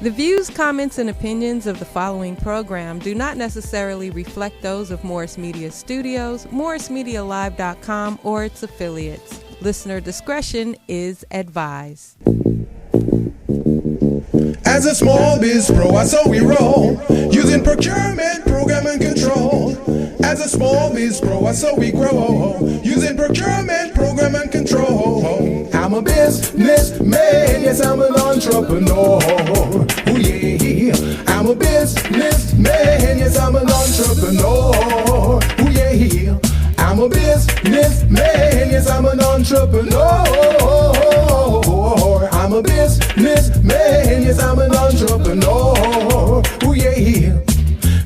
The views, comments, and opinions of the following program do not necessarily reflect those of Morris Media Studios, MorrisMediaLive.com, or its affiliates. Listener discretion is advised. As a small biz pro, I saw we roll, using procurement, program, and control. As a small biz pro, I saw we grow, using procurement, program, and control. I'm a businessman, yes, I'm an entrepreneur. Ooh, yeah. I'm a businessman, yes, I'm an entrepreneur. Ooh, yeah. I'm a businessman, yes, I'm an entrepreneur. I'm a businessman, yes, I'm an entrepreneur. Ooh, yeah.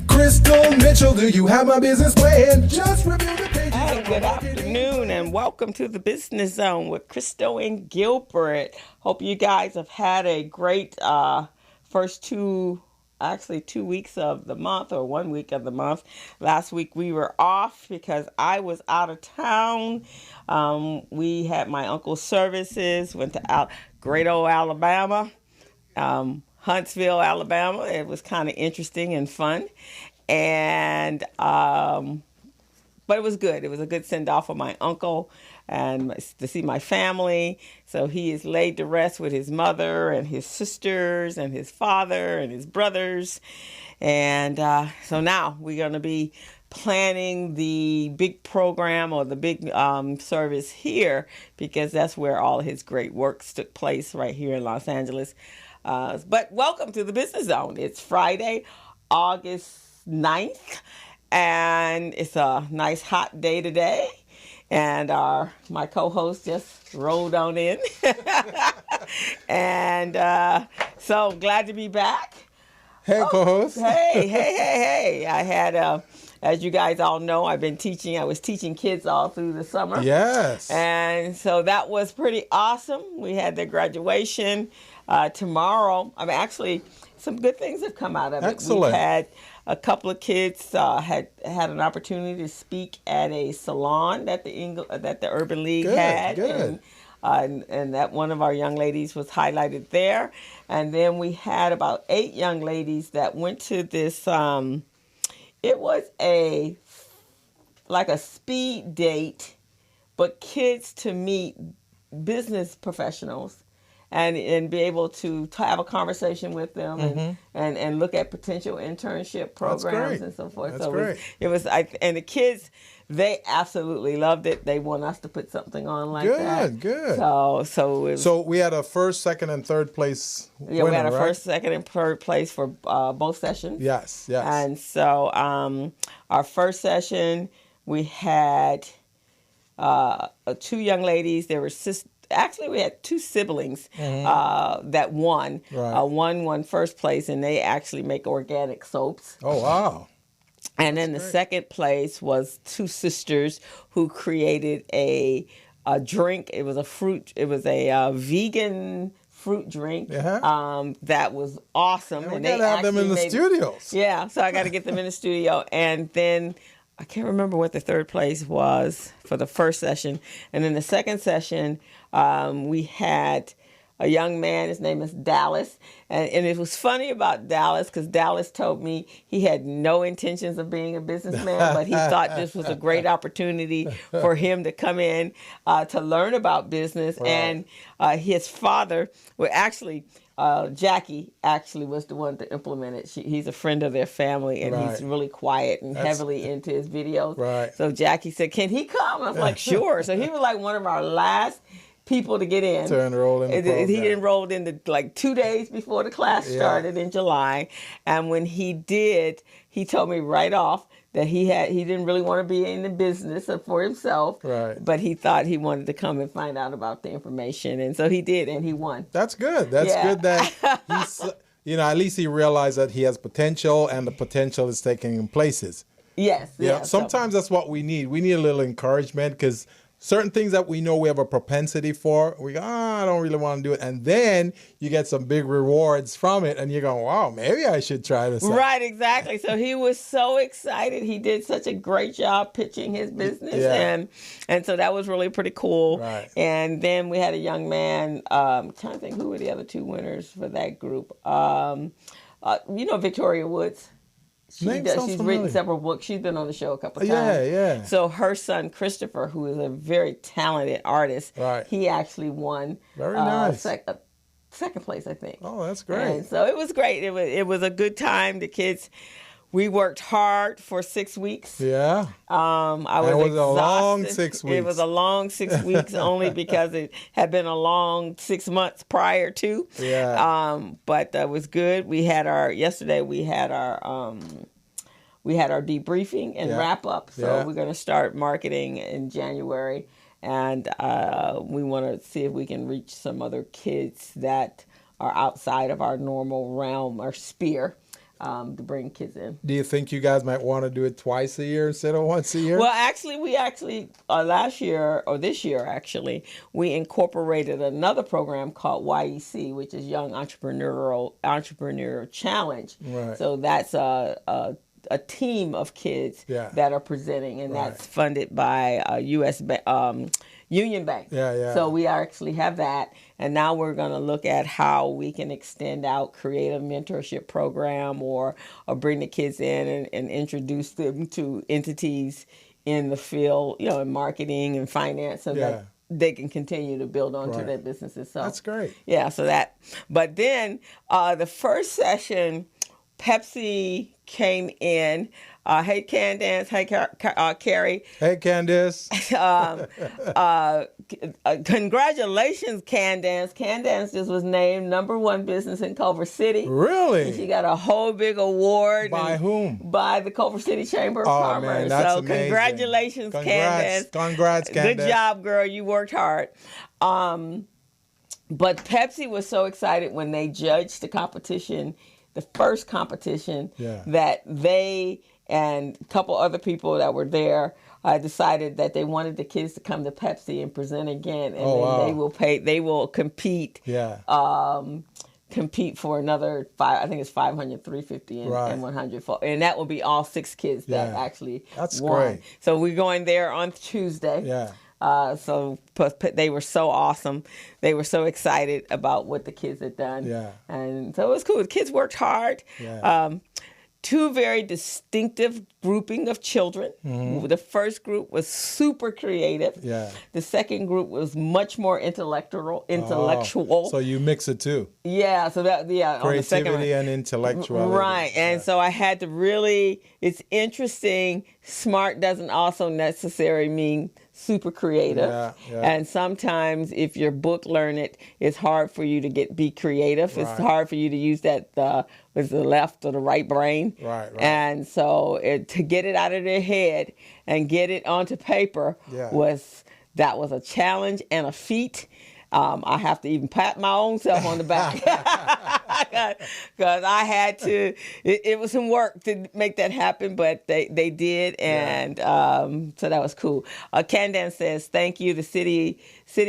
Crystal Mitchell, do you have my business plan? Just review the pages. Hey, good afternoon, and welcome to the Business Zone with Crystal and Gilbert. Hope you guys have had a great first 2 weeks of the month, or 1 week of the month. Last week we were off because I was out of town. We had my uncle's services, went to great old Alabama, Huntsville, Alabama. It was kind of interesting and fun. And but it was good. It was a good send-off for my uncle and to see my family. So he is laid to rest with his mother and his sisters and his father and his brothers. And so now we're going to be planning the big program or the big service here, because that's where all his great works took place, right here in Los Angeles. But welcome to the Business Zone. It's Friday, August 9th, and it's a nice hot day today. And my co-host just rolled on in. And so glad to be back. Hey, co-host. Hey. I had, as you guys all know, I was teaching kids all through the summer. Yes. And so that was pretty awesome. We had their graduation tomorrow. Actually, some good things have come out of it. Excellent. We had a couple of kids had an opportunity to speak at a salon that the Urban League had. Good. And that one of our young ladies was highlighted there. And then we had about 8 young ladies that went to this, it was like a speed date, but kids to meet business professionals and be able to have a conversation with them and look at potential internship programs and so forth. That's so great. It was and the kids, they absolutely loved it. They want us to put something on like that. Good. So we had a first, second, and third place winner, we had a right? first, second, and third place for both sessions. Yes. And so our first session, we had 2 young ladies. They were sisters. Actually, we had 2 siblings that won. Right. One won first place, and they actually make organic soaps. Oh, wow. And then the second place was 2 sisters who created a drink. It was a vegan fruit drink that was awesome. And we got to have them in the studios. Yeah, so I got to get them in the studio. And then I can't remember what the third place was for the first session. And then the second session, we had a young man. His name is Dallas. And it was funny about Dallas because Dallas told me he had no intentions of being a businessman, but he thought this was a great opportunity for him to come in to learn about business. Right. And his father, Jackie actually was the one to implement it. He's a friend of their family, and he's really quiet and heavily into his videos. Right. So Jackie said, "Can he come?" I was like, "Sure." So he was like one of our last people to get in. To enroll in the program. He enrolled in like 2 days before the class started in July. And when he did, he told me right off that he didn't really want to be in the business for himself, but he thought he wanted to come and find out about the information. And so he did, and he won. That's good. That's good that he's, at least he realized that he has potential, and the potential is taking him places. Yes. Sometimes that's what we need. We need a little encouragement, because certain things that we know we have a propensity for, we go, I don't really want to do it. And then you get some big rewards from it, and you go, wow, maybe I should try this out. Right, exactly. So he was so excited. He did such a great job pitching his business, and so that was really pretty cool. Right. And then we had a young man, I'm trying to think who were the other two winners for that group. Victoria Woods. She's written several books. She's been on the show a couple of times. Yeah. So her son, Christopher, who is a very talented artist, right. he actually won very nice. Second place, I think. Oh, that's great. And so it was great. It was a good time. The kids, we worked hard for 6 weeks. Yeah. I was exhausted. A long 6 weeks. It was a long 6 weeks only because it had been a long 6 months prior to. Yeah. But that was good. Yesterday we had our debriefing and wrap up. So we're going to start marketing in January. And we want to see if we can reach some other kids that are outside of our normal realm or sphere to bring kids in. Do you think you guys might want to do it twice a year instead of once a year? Well, actually, last year, or this year, actually, we incorporated another program called YEC, which is Young Entrepreneur Challenge. Right. So that's a team of kids that are presenting, and that's funded by U.S. Union Bank. So we actually have that, and now we're going to look at how we can extend out, create a mentorship program, or bring the kids in and introduce them to entities in the field, in marketing and finance, so that they can continue to build onto their businesses. So that's great. Yeah. So that, but then the first session, Pepsi came in. Hey, Candace. Hey, Carrie. Hey, Candace. Congratulations, Candace. Candace just was named #1 business in Culver City. Really? And she got a whole big award. By whom? By the Culver City Chamber of Commerce. Man, that's amazing. Congratulations, Candace. Congrats, Candace. Good job, girl. You worked hard. But Pepsi was so excited when they judged the competition, the first competition, that they and a couple other people that were there decided that they wanted the kids to come to Pepsi and present again, and they will compete. Compete for another I think it's 500, 350, and 100, and that will be all 6 kids that actually won. Great. So we're going there on Tuesday. So they were so awesome. They were so excited about what the kids had done. And so it was cool. The kids worked hard. 2 very distinctive grouping of children. Mm-hmm. The first group was super creative. The second group was much more intellectual. So you mix it too. Yeah. So that creativity and intellectuality. Right. And so I had to really. It's interesting. Smart doesn't also necessarily mean super creative. And sometimes if you're book learned, it's hard for you to be creative. It's hard for you to use that with the left or the right brain. And so to get it out of their head and get it onto paper was a challenge and a feat. I have to even pat my own self on the back because I had to. It was some work to make that happen, but they did, and so that was cool. Candace says, "Thank you. The city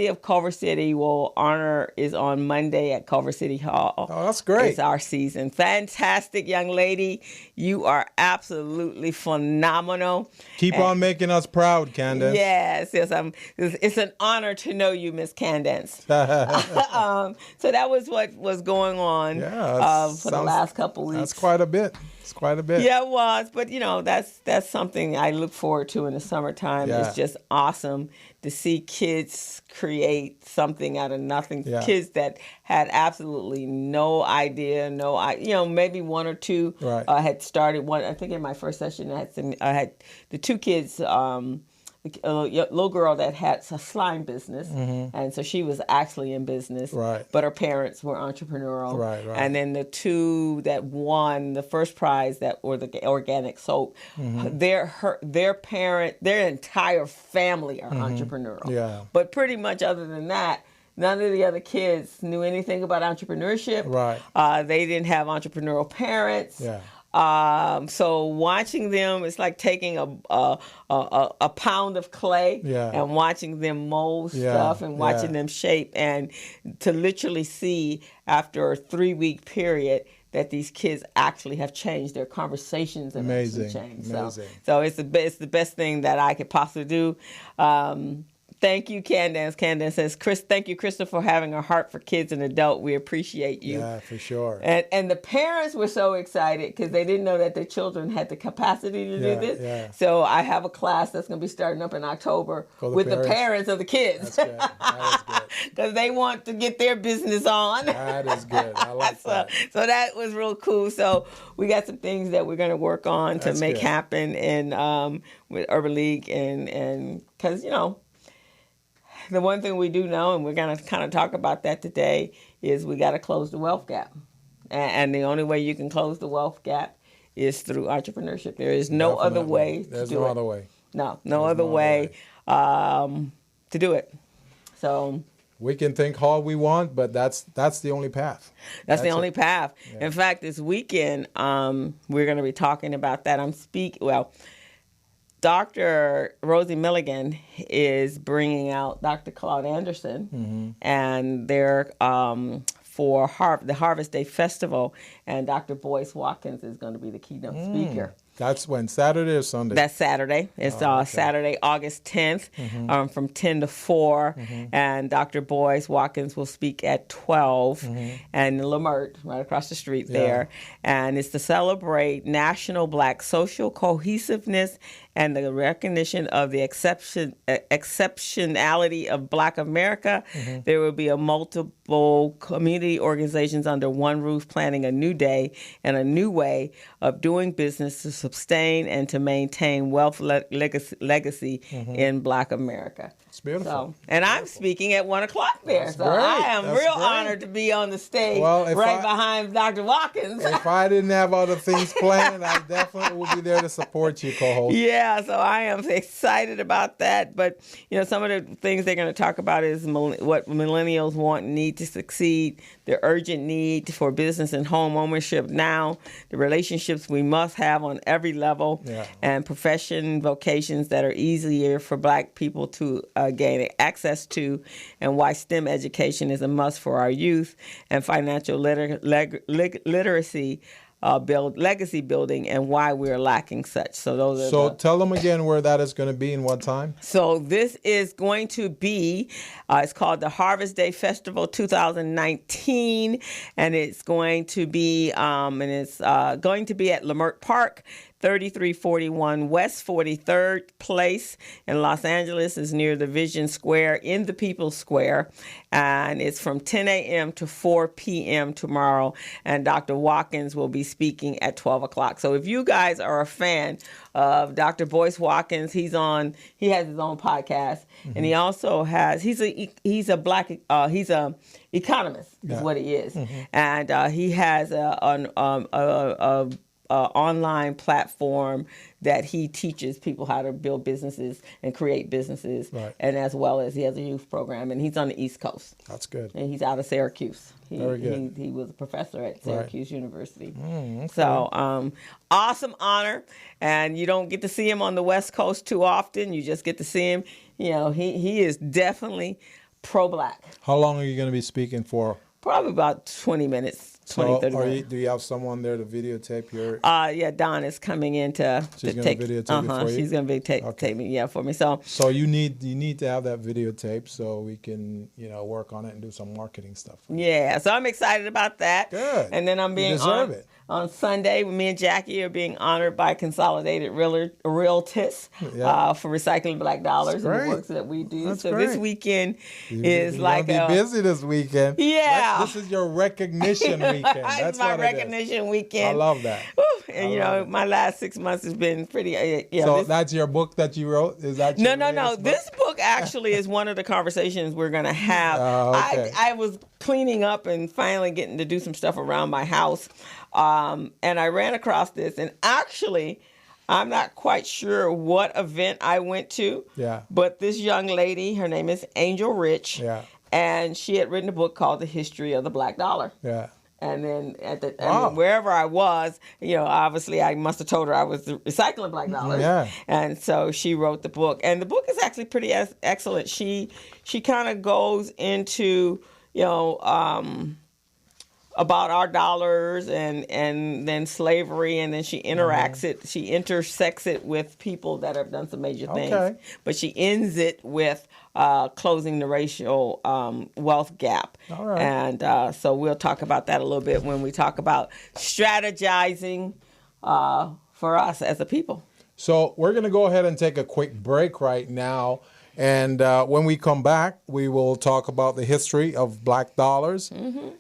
of Culver City is on Monday at Culver City Hall. Oh, that's great. It's our season. Fantastic, young lady. You are absolutely phenomenal. Keep on making us proud, Candace. Yes. It's an honor to know you, Miss Candace. So that was what was going on for the last couple weeks. That's quite a bit. It's quite a bit. Yeah, it was. But, that's something I look forward to in the summertime. It's just awesome to see kids create something out of nothing. Kids that had absolutely no idea, maybe 1 or 2 had started one. I think in my first session, I had the 2 kids, a little girl that had a slime business, and so she was actually in business, but her parents were entrepreneurial. And then the 2 that won the first prize or the organic soap, their entire family are entrepreneurial. But pretty much other than that, none of the other kids knew anything about entrepreneurship. They didn't have entrepreneurial parents. So watching them, it's like taking a pound of clay and watching them mold stuff and watching them shape, and to literally see after a 3-week period that these kids actually have changed. Their conversations have actually changed. So it's the best thing that I could possibly do. Thank you, Candace. Candace says, thank you, Krista, for having a heart for kids and adults. We appreciate you. Yeah, for sure. And the parents were so excited because they didn't know that their children had the capacity to do this. Yeah. So I have a class that's going to be starting up in October with the parents of the kids. That's good. That is good. Because they want to get their business on. That is good. I like that. So that was real cool. So we got some things that we're going to work on to make happen in with Urban League, and because, the one thing we do know, and we're going to kind of talk about that today, is we got to close the wealth gap. And the only way you can close the wealth gap is through entrepreneurship. There is no other way to do it. There's no other way. No other way to do it. So we can think all we want, but that's the only path. That's the only path. Yeah. In fact, this weekend, we're going to be talking about that. Dr. Rosie Milligan is bringing out Dr. Claude Anderson, and they're for the Harvest Day Festival, and Dr. Boyce Watkins is going to be the keynote speaker. That's when, Saturday or Sunday? That's Saturday. It's Saturday, August 10th, from 10 to 4. And Dr. Boyce Watkins will speak at 12 and Lamert, right across the street there. And it's to celebrate National Black Social Cohesiveness and the recognition of the exceptionality of Black America. There will be multiple community organizations under one roof planning a new day and a new way of doing business to sustain and to maintain wealth legacy in Black America. It's beautiful. And I'm speaking at 1 o'clock there. That's so great. I am honored to be on the stage behind Dr. Watkins. If I didn't have other things planned, I definitely would be there to support you, co-host. Yeah, so I am excited about that. But, some of the things they're going to talk about is what millennials want and need to succeed, the urgent need for business and home ownership now, the relationships we must have on every level, and profession vocations that are easier for Black people to gain access to, and why STEM education is a must for our youth, and financial literacy, legacy building, and why we're lacking such. So tell them again where that is going to be and what time. So this is going to be, it's called the Harvest Day Festival 2019, and it's going to be, going to be at Lamert Park, 3341 West 43rd Place in Los Angeles. Is near the Vision Square in the People's Square. And it's from 10 a.m. to 4 p.m. tomorrow. And Dr. Watkins will be speaking at 12 o'clock. So if you guys are a fan of Dr. Boyce Watkins, he has his own podcast. And he also has, he's a economist is what he is. And he has an online platform that he teaches people how to build businesses and create businesses, and as well as he has a youth program, and he's on the East Coast. That's good. And he's out of Syracuse. Very good. He was a professor at Syracuse University. Okay. So awesome honor, and you don't get to see him on the West Coast too often. You just get to see him. He is definitely pro-Black. How long are you going to be speaking for? Probably about 20 minutes. 30 minutes. Do you have someone there to videotape your? Don is coming in to take. Videotape it for you? She's going to videotape me, for me. So you need to have that videotape so we can work on it and do some marketing stuff. Yeah, so I'm excited about that. Good. And then I'm being on Sunday. Me and Jackie are being honored by Consolidated Realtors for recycling Black dollars and the works that we do. That's so great. This weekend is like be busy this weekend. Yeah, this is your recognition weekend. That's my recognition weekend. I love that. Woo. And my last 6 months has been pretty. So that's your book that you wrote? Is that your No. This book actually is one of the conversations we're going to have. Okay. I was cleaning up and finally getting to do some stuff around my house, and I ran across this. And actually, I'm not quite sure what event I went to. Yeah. But this young lady, her name is Angel Rich. Yeah. And she had written a book called The History of the Black Dollar. Yeah. And then wherever I was, obviously I must have told her I was recycling black dollars. Yeah. And so she wrote the book. And the book is actually pretty excellent. She kind of goes into, about our dollars and then slavery, and then she she intersects it with people that have done some major things. Okay. But she ends it with closing the racial wealth gap. All right. And so we'll talk about that a little bit when we talk about strategizing for us as a people. So we're going to go ahead and take a quick break right now. And when we come back, we will talk about the history of black dollars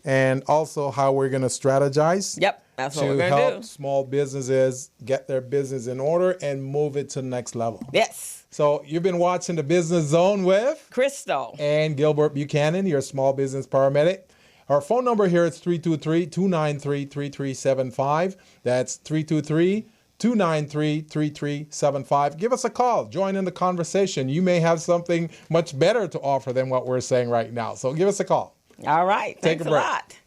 and also how we're going to strategize. Yep, that's what we're to going to help do. small businesses get their business in order and move it to the next level. Yes. So you've been watching the Business Zone with Crystal and Gilbert Buchanan, your small business paramedic. Our phone number here is 323-293-3375. That's 323-293-3375. Give us a call. Join in the conversation. You may have something much better to offer than what we're saying right now. So give us a call. All right. Take Thanks a break. lot.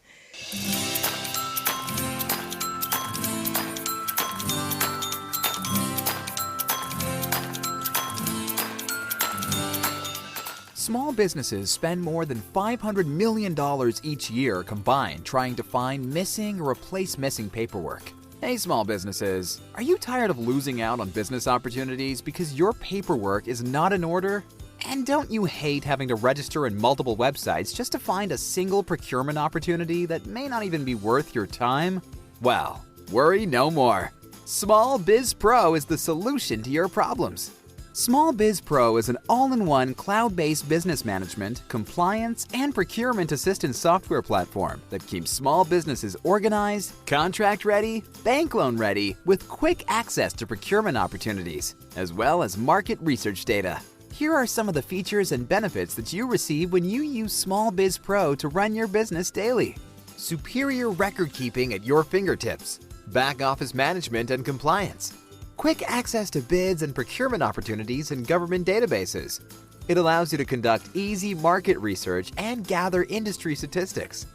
Small businesses spend more than $500 million each year combined trying to find missing or replace missing paperwork. Hey small businesses, are you tired of losing out on business opportunities because your paperwork is not in order? And don't you hate having to register in multiple websites just to find a single procurement opportunity that may not even be worth your time? Well, worry no more. Small Biz Pro is the solution to your problems. Small Biz Pro is an all-in-one cloud-based business management, compliance, and procurement assistance software platform that keeps small businesses organized, contract-ready, bank loan-ready, with quick access to procurement opportunities, as well as market research data. Here are some of the features and benefits that you receive when you use Small Biz Pro to run your business daily. Superior record keeping at your fingertips, back office management and compliance, quick access to bids and procurement opportunities in government databases. It allows you to conduct easy market research and gather industry statistics.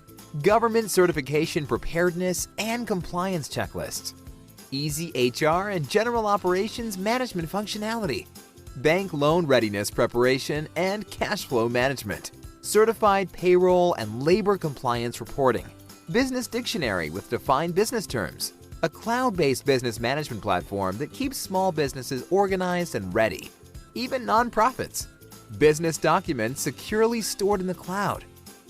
Government certification preparedness and compliance checklists. Easy HR and general operations management functionality. Bank loan readiness preparation and cash flow management. Certified payroll and labor compliance reporting. Business dictionary with defined business terms. A cloud-based business management platform that keeps small businesses organized and ready, even nonprofits. Business documents securely stored in the cloud.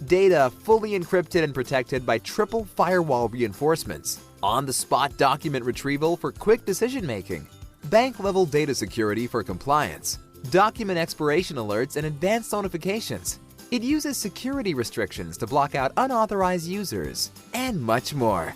Data fully encrypted and protected by triple firewall reinforcements. On-the-spot document retrieval for quick decision-making. Bank-level data security for compliance. Document expiration alerts and advanced notifications. It uses security restrictions to block out unauthorized users, and much more.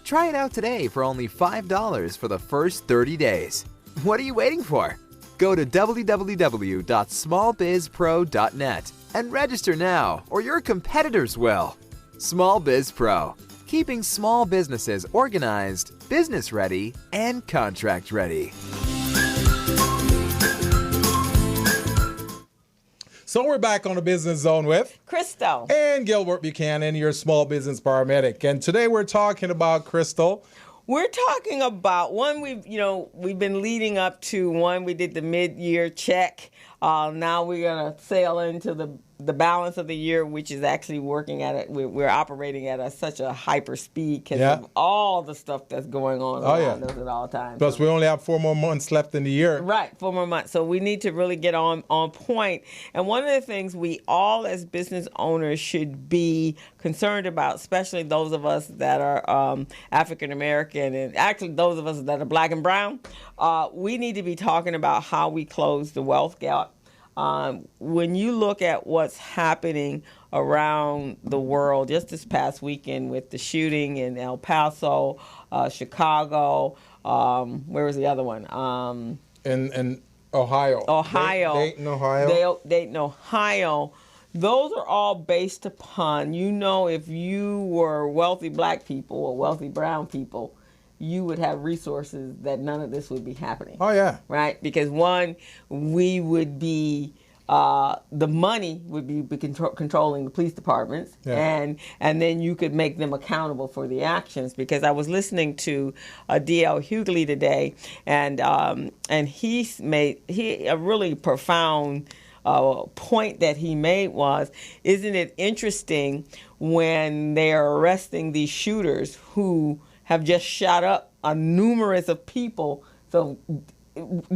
Try it out today for only $5 for the first 30 days. What are you waiting for? Go to www.smallbizpro.net and register now, or your competitors will. Small Biz Pro, keeping small businesses organized, business ready, and contract ready. So we're back on the Business Zone with Crystal and Gilbert Buchanan, your small business paramedic. And today we're talking about, Crystal, We're talking about one we've been leading up to. One, we did the mid-year check. Now we're gonna sail into the balance of the year, which is actually working at it. We're operating at such a hyper speed because of all the stuff that's going on around us at all times. Plus, we only have 4 more months left in the year. Right, 4 more months. So we need to really get on point. And one of the things we all as business owners should be concerned about, especially those of us that are African American and actually those of us that are black and brown, we need to be talking about how we close the wealth gap. When you look at what's happening around the world, just this past weekend with the shooting in El Paso, Chicago, where was the other one? In Ohio. Dayton, Ohio. Dayton, Ohio. Those are all based upon, if you were wealthy black people or wealthy brown people, you would have resources that none of this would be happening. Oh, yeah. Right? Because one, we would be the money would be controlling the police departments, and then you could make them accountable for the actions. Because I was listening to D.L. Hughley today, and he made a really profound point that he made was, isn't it interesting when they're arresting these shooters who have just shot up a numerous of people? So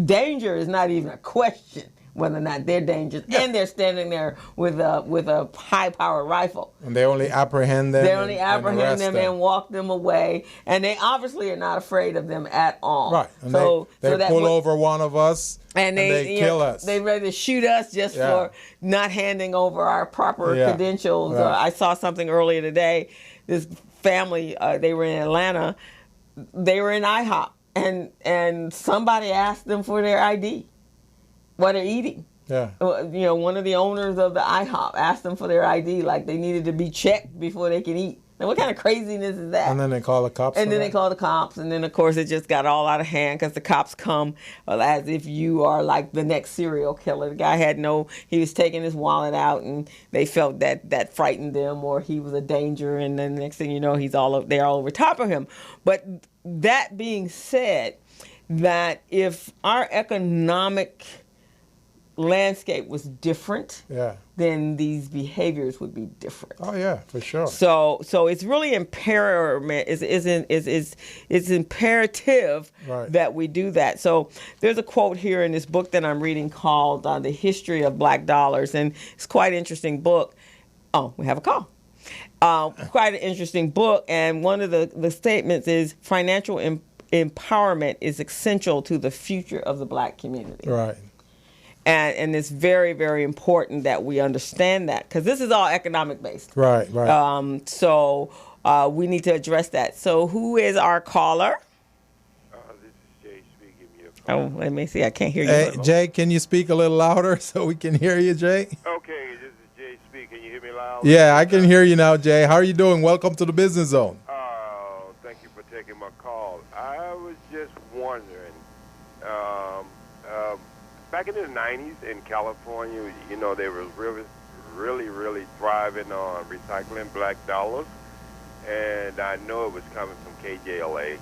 danger is not even a question whether or not they're dangerous, and they're standing there with a high-powered rifle. And they only apprehend them. They only apprehend them and walk them away, and they obviously are not afraid of them at all. Right. And so they pull over one of us, and they kill us. They ready to shoot us just for not handing over our proper credentials. Right. I saw something earlier today. This family, they were in Atlanta. They were in IHOP, and somebody asked them for their ID. What they're eating. Yeah. One of the owners of the IHOP asked them for their ID, like they needed to be checked before they can eat. Now, what kind of craziness is that? And then they call the cops. And then they call the cops, and then of course it just got all out of hand because the cops come as if you are like the next serial killer. The guy he was taking his wallet out, and they felt that frightened them, or he was a danger, and then the next thing you know, they're all over top of him. But that being said, that if our economic landscape was different, then these behaviors would be different. Oh yeah, for sure. So it's really imperative. It's imperative that we do that. So there's a quote here in this book that I'm reading called "The History of Black Dollars," and it's quite an interesting book. Oh, we have a call. Quite an interesting book, and one of the statements is financial empowerment is essential to the future of the black community. Right. And it's very, very important that we understand that, because this is all economic based. Right. So we need to address that. So who is our caller? This is Jay speaking. Oh, let me see. I can't hear you. Hey, Jay, can you speak a little louder so we can hear you, Jay? Okay, this is Jay speaking. Can you hear me loud? Yeah, I can hear you now, Jay. How are you doing? Welcome to the Business Zone. Thank you for taking my call. I was just wondering, back in the 90s in California, they were really thriving on recycling black dollars. And I know it was coming from KJLA,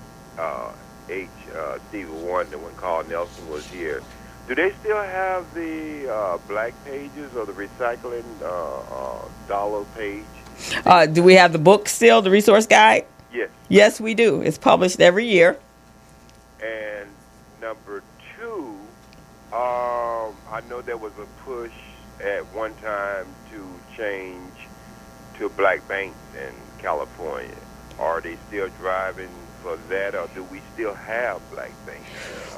Stevie Wonder, when Carl Nelson was here. Do they still have the black pages or the recycling dollar page? Do we have the book still, the resource guide? Yes. Yes, we do. It's published every year. And number two, I know there was a push at one time to change to black banks in California. Are they still driving for that, or do we still have black banks?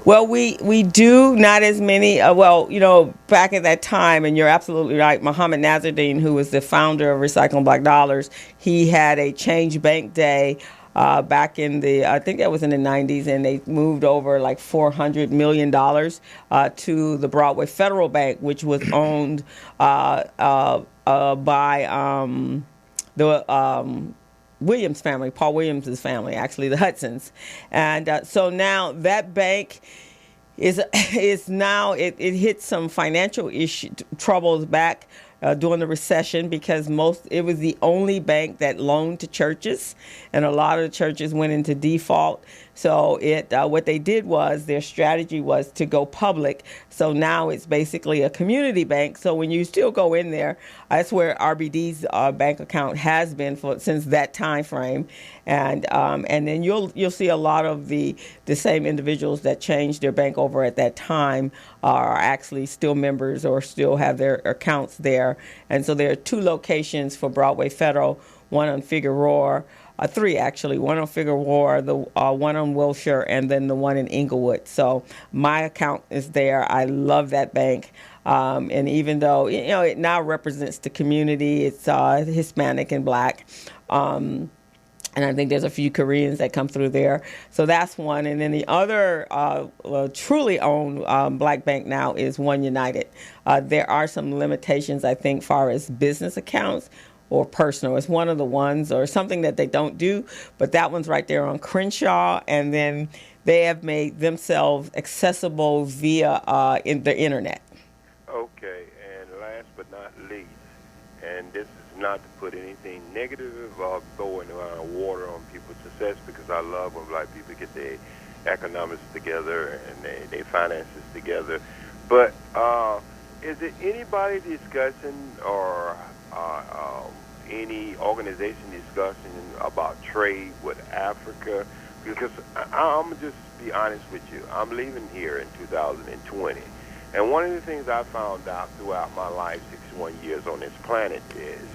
Well, we do, not as many. Back at that time, and you're absolutely right, Muhammad Nazardine, who was the founder of Recycling Black Dollars, he had a change bank day back in I think that was in the 90s, and they moved over like $400 million to the Broadway Federal Bank, which was owned by the Williams family, Paul Williams' family, actually the Hudsons. And so now that bank is now, it hit some financial troubles back during the recession, because it was the only bank that loaned to churches, and a lot of the churches went into default. So what they did was, their strategy was to go public. So now it's basically a community bank. So when you still go in there, that's where RBD's bank account has been since that time frame, and then you'll see a lot of the same individuals that changed their bank over at that time are actually still members or still have their accounts there. And so there are 2 locations for Broadway Federal, one on Figueroa. 3 actually, one on Figueroa, the one on Wilshire, and then the one in Inglewood. So my account is there. I love that bank. And even though, it now represents the community, it's Hispanic and Black. And I think there's a few Koreans that come through there. So that's one. And then the other truly owned Black bank now is One United. There are some limitations, I think, far as business accounts or personal. It's one of the ones, or something that they don't do, but that one's right there on Crenshaw, and then they have made themselves accessible via in the internet. Okay, and not least, and this is not to put anything negative or throwing water on people's success, because I love when black people get their economics together and their finances together. But is there anybody discussing or any organization discussing about trade with Africa? Because I'm just be honest with you, I'm leaving here in 2020, and one of the things I found out throughout my life, 61 years on this planet, is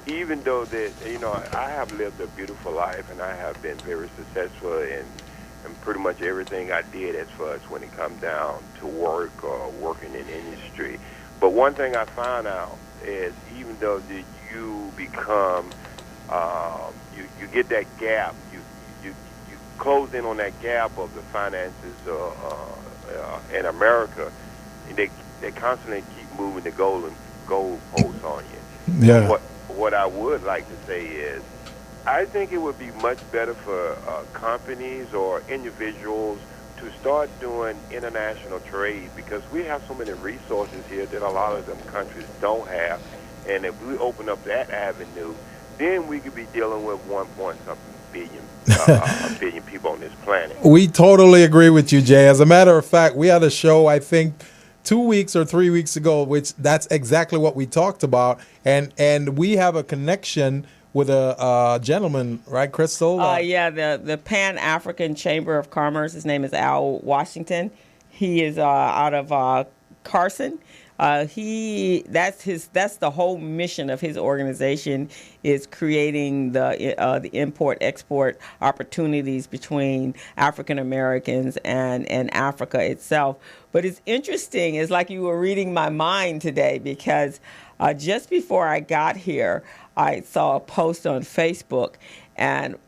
even though that, you know, I have lived a beautiful life and I have been very successful in pretty much everything I did as far as when it comes down to work or working in industry. But one thing I found out is even though that you become, you get that gap, you close in on that gap of the finances in America, and they constantly keep moving the goalposts on you. Yeah. What I would like to say is, I think it would be much better for companies or individuals to start doing international trade, because we have so many resources here that a lot of them countries don't have. And if we open up that avenue, then we could be dealing with 1.something billion, a billion people on this planet. We totally agree with you, Jay. As a matter of fact, we had a show, I think, 2 weeks or 3 weeks ago, which that's exactly what we talked about. And we have a connection with a gentleman, right, Crystal? Yeah, the Pan-African Chamber of Commerce. His name is Al Washington. He is out of Carson. That's the whole mission of his organization, is creating the import-export opportunities between African Americans and Africa itself. But it's interesting, it's like you were reading my mind today, because just before I got here, I saw a post on Facebook and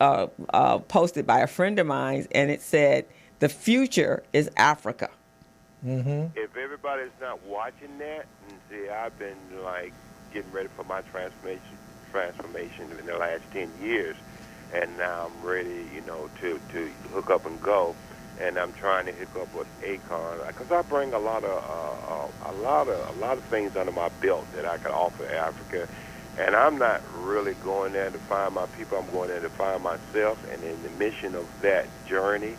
posted by a friend of mine, and it said, "The future is Africa." Mm-hmm. If everybody's not watching that, and see, I've been like getting ready for my transformation in the last 10 years, and now I'm ready, you know, to hook up and go, and I'm trying to hook up with Akon, because I bring a lot of things under my belt that I can offer Africa, and I'm not really going there to find my people. I'm going there to find myself, and in the mission of that journey,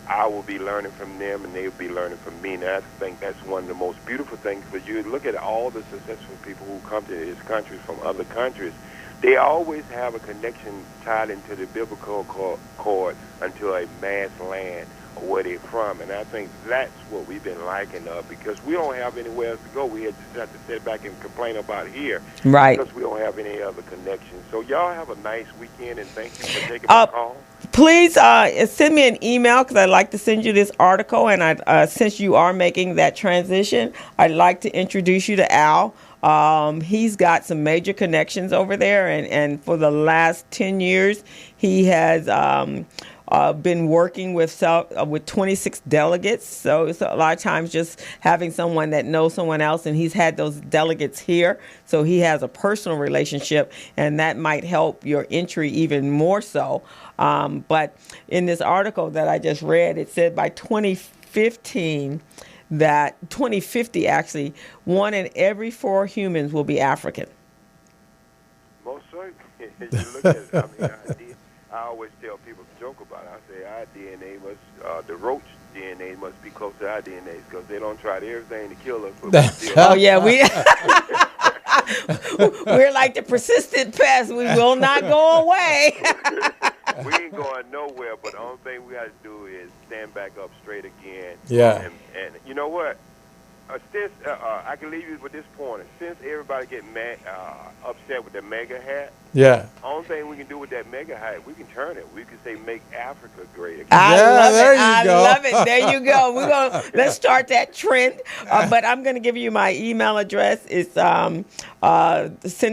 I will be learning from them, and they will be learning from me. And I think that's one of the most beautiful things, because you look at all the successful people who come to this country from other countries, they always have a connection tied into the biblical cord until a mass land or where they're from. And I think that's what we've been liking because we don't have anywhere else to go. We just have to sit back and complain about here. Right. Because we don't have any other connections. So y'all have a nice weekend, and thank you for taking my call. Please send me an email, because I'd like to send you this article. And since you are making that transition, I'd like to introduce you to Al. He's got some major connections over there. And for the last 10 years, he has been working with 26 delegates. So it's a lot of times just having someone that knows someone else, and he's had those delegates here. So he has a personal relationship, and that might help your entry even more so. But in this article that I just read, it said by 2050 actually, 1 in every 4 humans will be African. Most certainly. You look at it, I always tell people to joke about it. I say our DNA the roach DNA must be close to our DNA, because they don't try everything to kill us. But oh yeah, we're like the persistent pest. We will not go away. We ain't going nowhere, but the only thing we got to do is stand back up straight again. Yeah. And you know what? Since I can leave you with this point. Since everybody get upset with the mega hat, yeah. Only thing we can do with that mega hat, we can turn it. We can say, "Make Africa great again." I love it. There you go. Let's start that trend. But I'm going to give you my email address. It's send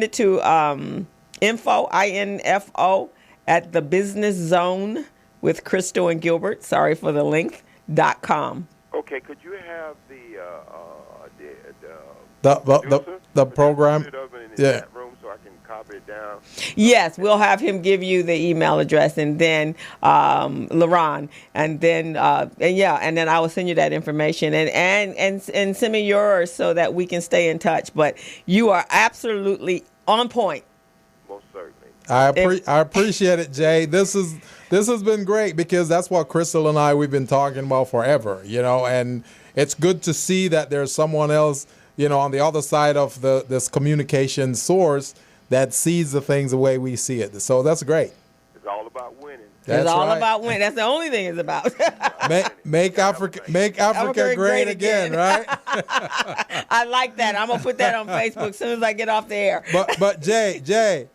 it to info at the Business Zone with Crystal and Gilbert. Sorry for the length.com. Okay, could you have the program? in Yeah. that room so I can copy it down. Yes, we'll have him give you the email address, and then LaRon, and then and then I will send you that information, and send me yours so that we can stay in touch. But you are absolutely on point. Most certainly. I appreciate it, Jay. This has been great because that's what Crystal and we've been talking about forever, and it's good to see that there's someone else, on the other side of this communication source that sees the things the way we see it. So that's great. It's all about winning. It's all about winning. That's the only thing it's about. Make Africa great again, right? I like that. I'm gonna put that on Facebook as soon as I get off the air. But Jay.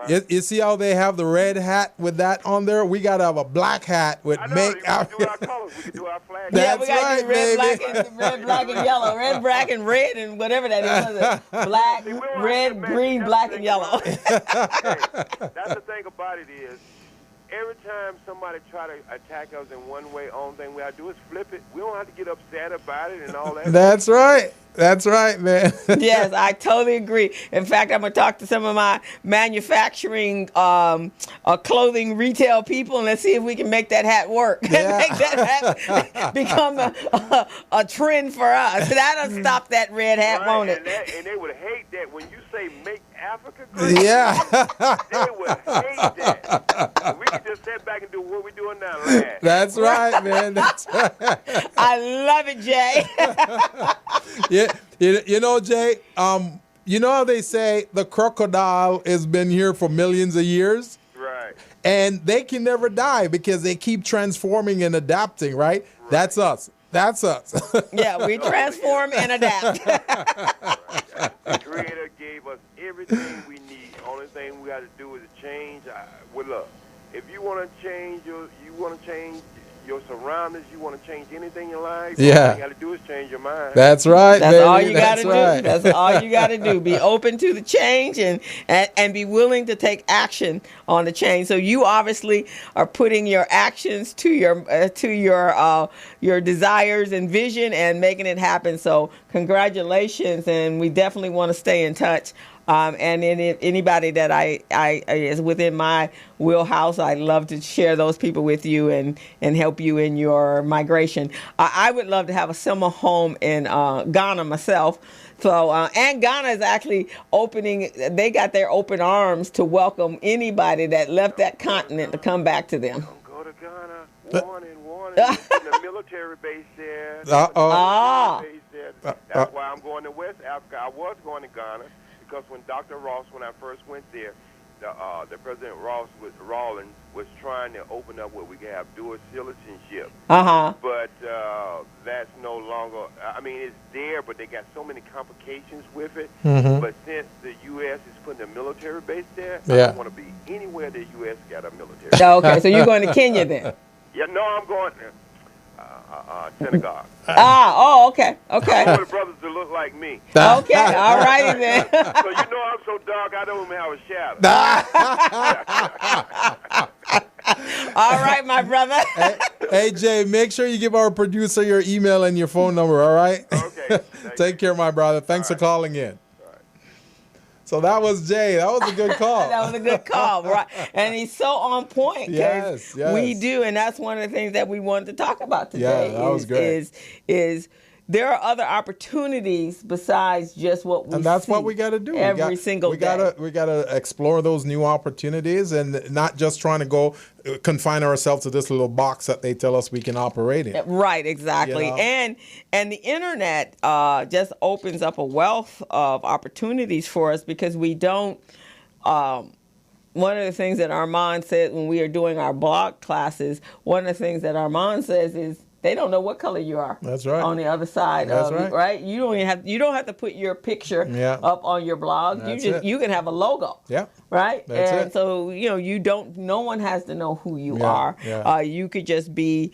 You see how they have the red hat with that on there? We got to have a black hat with make Africa. We can do our colors. We can do our flag. Yeah, we got to do red, baby. black, and yellow. Red, black, and red, and whatever that is. Black, red, green, black, and yellow. Hey, that's the thing about it is, every time somebody try to attack us in one way, only thing we have to do is flip it. We don't have to get upset about it and all that. That's right. That's right, man. Yes, I totally agree. In fact, I'm going to talk to some of my manufacturing clothing retail people, and let's see if we can make that hat work. Yeah. Make that hat become a trend for us. That'll stop that red hat, right, won't it? And they would hate that when you say make Africa great. Yeah. They would hate that. We can just sit back and do what we're doing now. Laugh. That's right, man. That's right. I love it, Jay. Yeah, Jay, you know how they say the crocodile has been here for millions of years? Right. And they can never die because they keep transforming and adapting, right? That's us. That's us. Yeah, we transform and adapt. The Creator gave us everything we need. Only thing we got to do is change. Well, look, if you want to change your surroundings, you want to change anything in your life, all you got to do is change your mind. That's right, That's baby. all you got to Right. do. That's all you got to do. Be open to the change and be willing to take action on the change. So you obviously are putting your actions to your desires and vision and making it happen. So congratulations, and we definitely want to stay in touch. And anybody that I is within my wheelhouse, I'd love to share those people with you and help you in your migration. I would love to have a summer home in Ghana myself. So, and Ghana is actually opening, they got their open arms to welcome anybody that left that continent to come back to them. Don't go to Ghana. Warning. The military base there. That's why I'm going to West Africa. I was going to Ghana. Because when Dr. Ross, when I first went there, the President Rawlings was trying to open up where we could have dual citizenship. But that's no longer, I mean, it's there, but they got so many complications with it. But since the U.S. is putting a military base there, I don't want to be anywhere the U.S. got a military base. Okay, so you're going to Kenya then? Yeah, no, I'm going Senegal. Okay. I want the brothers to look like me. Okay, all righty then. So you know I'm so dark, I don't even have a shadow. All right, my brother. Hey, Jay, make sure you give our producer your email and your phone number, all right? Okay. Take care, my brother. Thanks for calling in. So that was Jay. That was a good call. That was a good call, right? And he's so on point. Yes. We do, and that's one of the things that we wanted to talk about today. Yeah, that was great. Is there are other opportunities besides just what we see. And that's what we got to do. Every single day. We got to explore those new opportunities and not just trying to go confine ourselves to this little box that they tell us we can operate in. Right, exactly. And the internet just opens up a wealth of opportunities for us because we don't one of the things that Armand said when we are doing our blog classes, one of the things that Armand says is they don't know what color you are. That's right. On the other side That's of it, right? You don't have to put your picture up on your blog. You can have a logo. Yeah. Right? That's and it. so, no one has to know who you are. Yeah. You could just be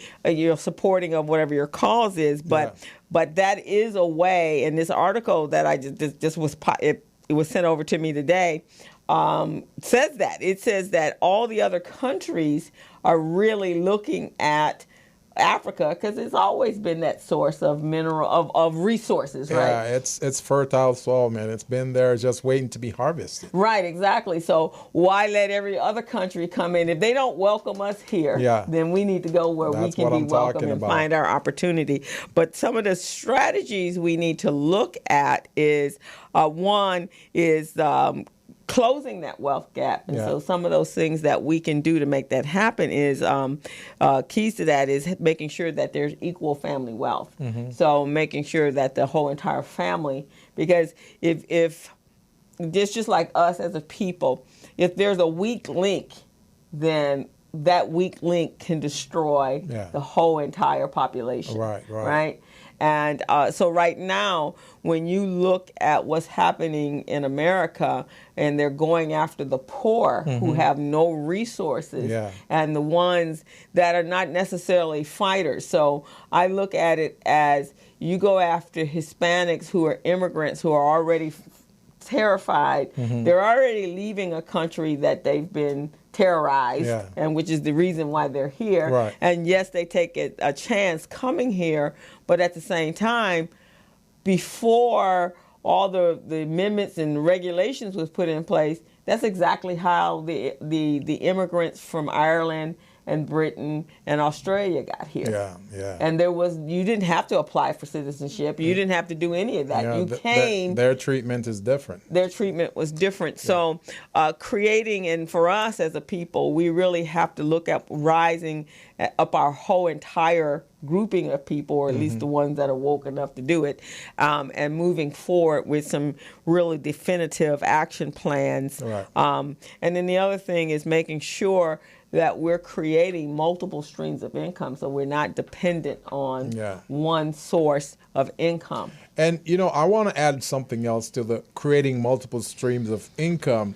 supporting of whatever your cause is, but that is a way, and this article that I just was it was sent over to me today, says that. It says that all the other countries are really looking at Africa, because it's always been that source of mineral of resources, right? Yeah, it's fertile soil, man. It's been there just waiting to be harvested. Right, exactly. So why let every other country come in? If they don't welcome us here, then we need to go where we can be welcome and find our opportunity. But some of the strategies we need to look at is one is closing that wealth gap. And so some of those things that we can do to make that happen is keys to that is making sure that there's equal family wealth. So making sure that the whole entire family, because if just like us as a people, if there's a weak link, then that weak link can destroy the whole entire population. Right? And so right now, when you look at what's happening in America, and they're going after the poor who have no resources, and the ones that are not necessarily fighters. So I look at it as you go after Hispanics who are immigrants who are already terrified. They're already leaving a country that they've been terrorized, and which is the reason why they're here. And yes, they take a chance coming here, but at the same time, before all the amendments and regulations was put in place, that's exactly how the immigrants from Ireland and Britain and Australia got here. And you didn't have to apply for citizenship. You didn't have to do any of that. You came. Their treatment is different. Their treatment was different. So creating, and for us as a people, we really have to look at rising up our whole entire grouping of people, or at least the ones that are woke enough to do it, and moving forward with some really definitive action plans. And then the other thing is making sure that we're creating multiple streams of income, so we're not dependent on one source of income. And, I want to add something else to the creating multiple streams of income.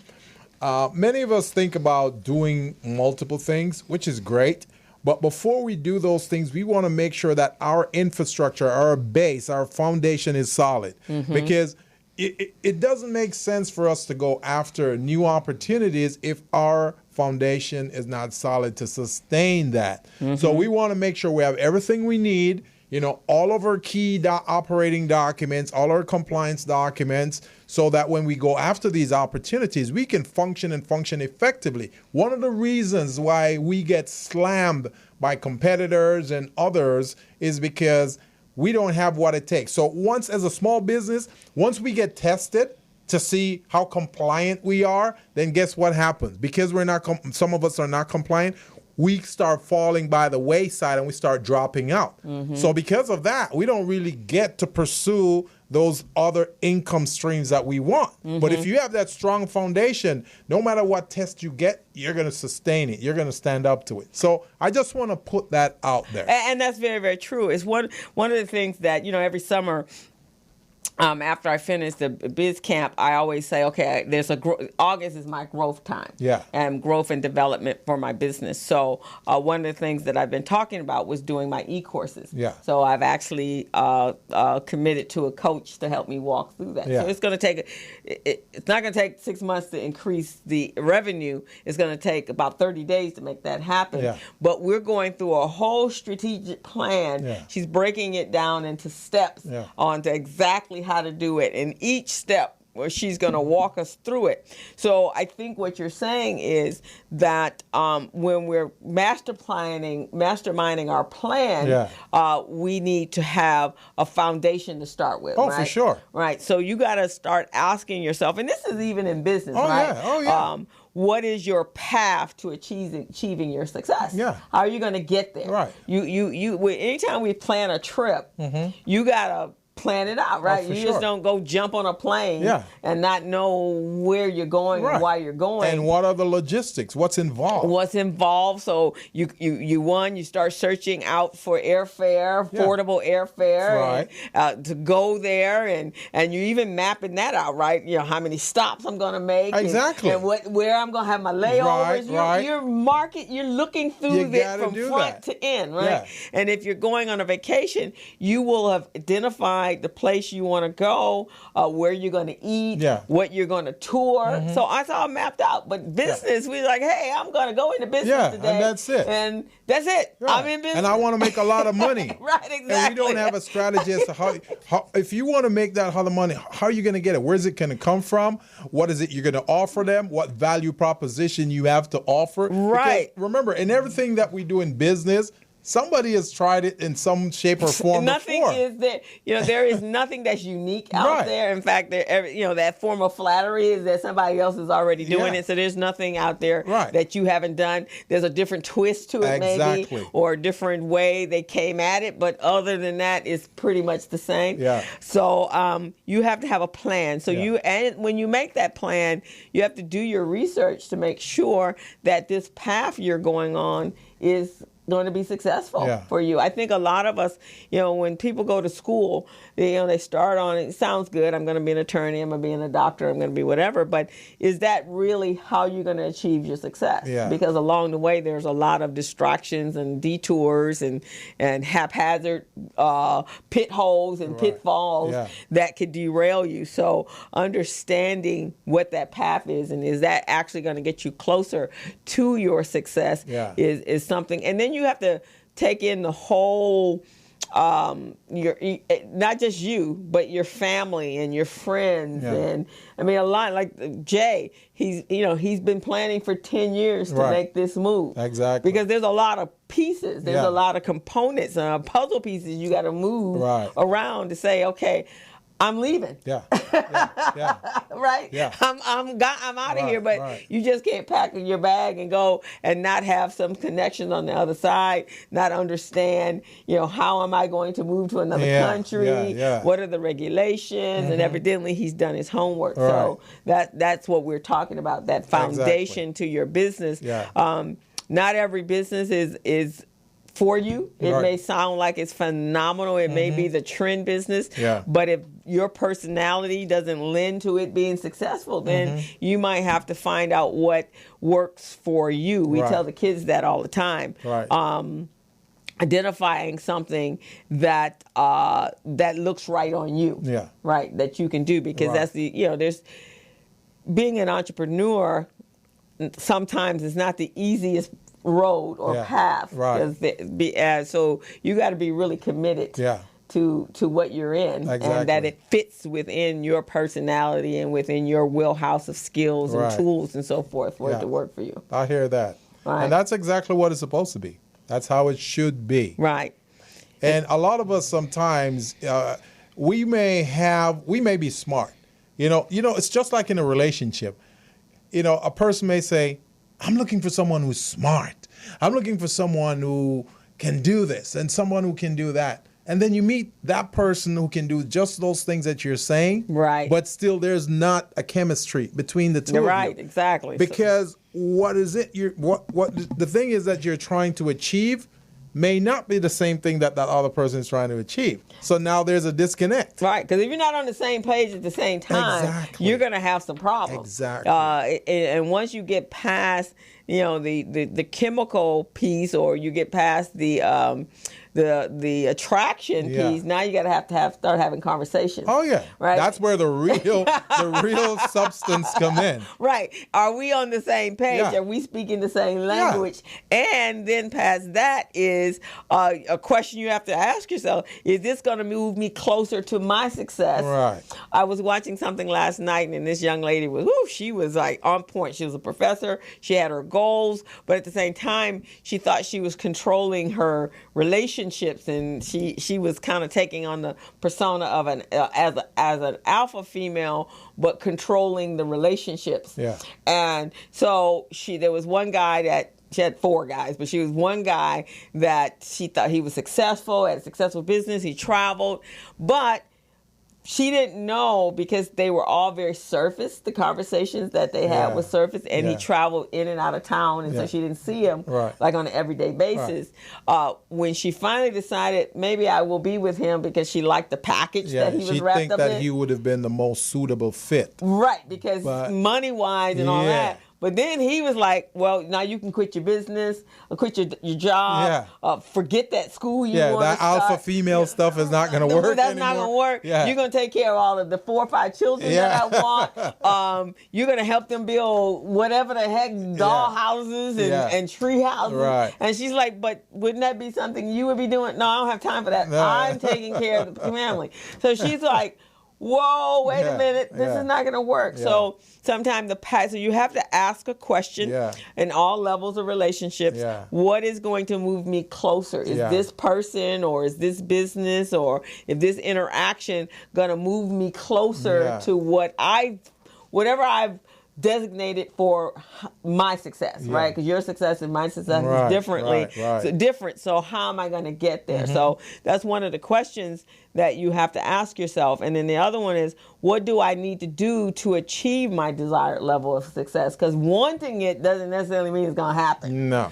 Many of us think about doing multiple things, which is great. But before we do those things, we want to make sure that our infrastructure, our base, our foundation is solid. Because it doesn't make sense for us to go after new opportunities if our foundation is not solid to sustain that. So we want to make sure we have everything we need, all of our key operating documents, all our compliance documents, so that when we go after these opportunities, we can function effectively. One of the reasons why we get slammed by competitors and others is because we don't have what it takes. So once, as a small business, once we get tested to see how compliant we are, then guess what happens? Because we're not, some of us are not compliant, we start falling by the wayside and we start dropping out. So because of that, we don't really get to pursue those other income streams that we want. But if you have that strong foundation, no matter what test you get, you're going to sustain it. You're going to stand up to it. So I just want to put that out there. And that's very, very true. It's one of the things that, every summer, after I finish the biz camp, I always say, okay, August is my growth time. And growth and development for my business. So one of the things that I've been talking about was doing my e-courses. So I've actually committed to a coach to help me walk through that. So it's going to take, it's not going to take 6 months to increase the revenue. It's going to take about 30 days to make that happen. But we're going through a whole strategic plan. She's breaking it down into steps onto exactly how to do it, and each step where she's going to walk us through it. So I think what you're saying is that when we're masterminding our plan, we need to have a foundation to start with. Oh, for sure. Right. So you got to start asking yourself, and this is even in business, right? What is your path to achieving your success? How are you going to get there? Anytime we plan a trip, you got to plan it out, right? You just don't go jump on a plane and not know where you're going and why you're going. And what are the logistics? What's involved? So you start searching out for airfare, affordable airfare, to go there, and you're even mapping that out, right? How many stops I'm going to make, and where I'm going to have my layovers. You're looking through it from front to end, right? And if you're going on a vacation, you will have identified right, the place you want to go, where you're going to eat, what you're going to tour. So it's all mapped out. But business, we're like, hey, I'm going to go into business today. And that's it. And that's it. Right. I'm in business. And I want to make a lot of money. Right, exactly. And we don't have a strategy as to how if you want to make that lot of money, how are you going to get it? Where's it going to come from? What is it you're going to offer them? What value proposition you have to offer? Right. Because remember, in everything that we do in business, somebody has tried it in some shape or form nothing before. is there. There is nothing that's unique out there. In fact, that form of flattery is that somebody else is already doing it. So there's nothing out there that you haven't done. There's a different twist to it, maybe, or a different way they came at it. But other than that, it's pretty much the same. Yeah. So you have to have a plan. So when you make that plan, you have to do your research to make sure that this path you're going on is going to be successful for you. I think a lot of us, when people go to school, they start on it sounds good. I'm going to be an attorney. I'm going to be a doctor. I'm going to be whatever. But is that really how you're going to achieve your success? Yeah. Because along the way, there's a lot of distractions and detours and haphazard pit holes and pitfalls that could derail you. So understanding what that path is and is that actually going to get you closer to your success is something. And then you have to take in the whole, not just you, but your family and your friends. And I mean, a lot like Jay, he's been planning for 10 years to make this move. Exactly. Because there's a lot of pieces, there's a lot of components, puzzle pieces you got to move around to say, okay, I'm leaving. Right? Yeah. I'm out of here, but you just can't pack your bag and go and not have some connections on the other side, not understand, how am I going to move to another country? What are the regulations? And evidently he's done his homework. So that's what we're talking about, that foundation to your business. Not every business is for you. It may sound like it's phenomenal. It may be the trend business. But if your personality doesn't lend to it being successful, then you might have to find out what works for you. We tell the kids that all the time. Identifying something that looks right on you. Right, that you can do, because that's there's being an entrepreneur sometimes is not the easiest road or path. So you got to be really committed to what you're in, and that it fits within your personality and within your wheelhouse of skills and tools and so forth for it to work for you. I hear that. And that's exactly what it's supposed to be. That's how it should be. Right. And a lot of us sometimes, we may be smart. It's just like in a relationship. A person may say, I'm looking for someone who's smart. I'm looking for someone who can do this and someone who can do that. And then you meet that person who can do just those things that you're saying. Right. But still there's not a chemistry between the two of you. Right, exactly. Because what is it? What the thing is that you're trying to achieve may not be the same thing that other person is trying to achieve. So now there's a disconnect. Right, because if you're not on the same page at the same time, you're going to have some problems. Exactly. And once you get past, the chemical piece, or you get past the attraction piece, now you got to start having conversations. Oh yeah, right. That's where the real substance come in. Right. Are we on the same page? Yeah. Are we speaking the same language? And then past that is a question you have to ask yourself: is this going to move me closer to my success? Right. I was watching something last night, and this young lady she was like on point. She was a professor. She had her goals, but at the same time, she thought she was controlling her relationships, and she was kind of taking on the persona of an as an alpha female, but controlling the relationships. Yeah. And so there was one guy that. She had 4 guys, but she was one guy that she thought he was successful, had a successful business, he traveled, but she didn't know, because they were all very surface, the conversations that they had was surface, and he traveled in and out of town, and so she didn't see him like on an everyday basis. When she finally decided, maybe I will be with him, because she liked the package that he was wrapped up in. She think that he would have been the most suitable fit. Right, because money-wise and all that. But then he was like, well, now you can quit your business, or quit your job, forget that school you want that to start. alpha female stuff is not going to work That's anymore. not going to work. Yeah. You're going to take care of all of the 4 or 5 children that I want. You're going to help them build whatever the heck, doll houses and tree houses. Right. And she's like, but wouldn't that be something you would be doing? No, I don't have time for that. No. I'm taking care of the family. So she's like, whoa, wait a minute, this is not going to work. So sometimes so you have to ask a question in all levels of relationships. What is going to move me closer? Is this person, or is this business, or if this interaction going to move me closer to whatever I've designated for my success, right? Because your success and my success is different. So how am I going to get there? So that's one of the questions that you have to ask yourself. And then the other one is, what do I need to do to achieve my desired level of success? Because wanting it doesn't necessarily mean it's going to happen. No.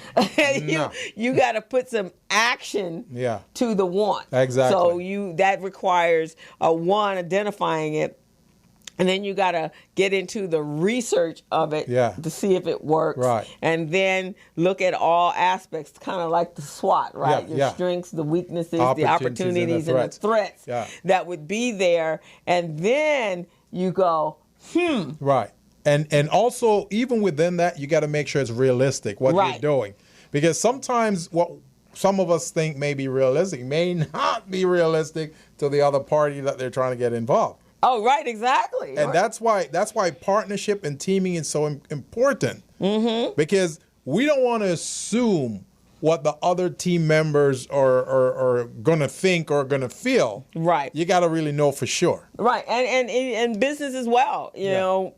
You got to put some action to the want. Exactly. So that requires one, identifying it. And then you got to get into the research of it to see if it works. Right. And then look at all aspects, kind of like the SWOT, right? Your strengths, the weaknesses, the opportunities, and the threats that would be there. And then you go, Right. And also, even within that, you got to make sure it's realistic, what you're doing. Because sometimes what some of us think may be realistic may not be realistic to the other party that they're trying to get involved. Oh, right, exactly. And that's why partnership and teaming is so important. Because we don't want to assume what the other team members are going to think or going to feel. Right. You got to really know for sure. Right. And business as well. You know,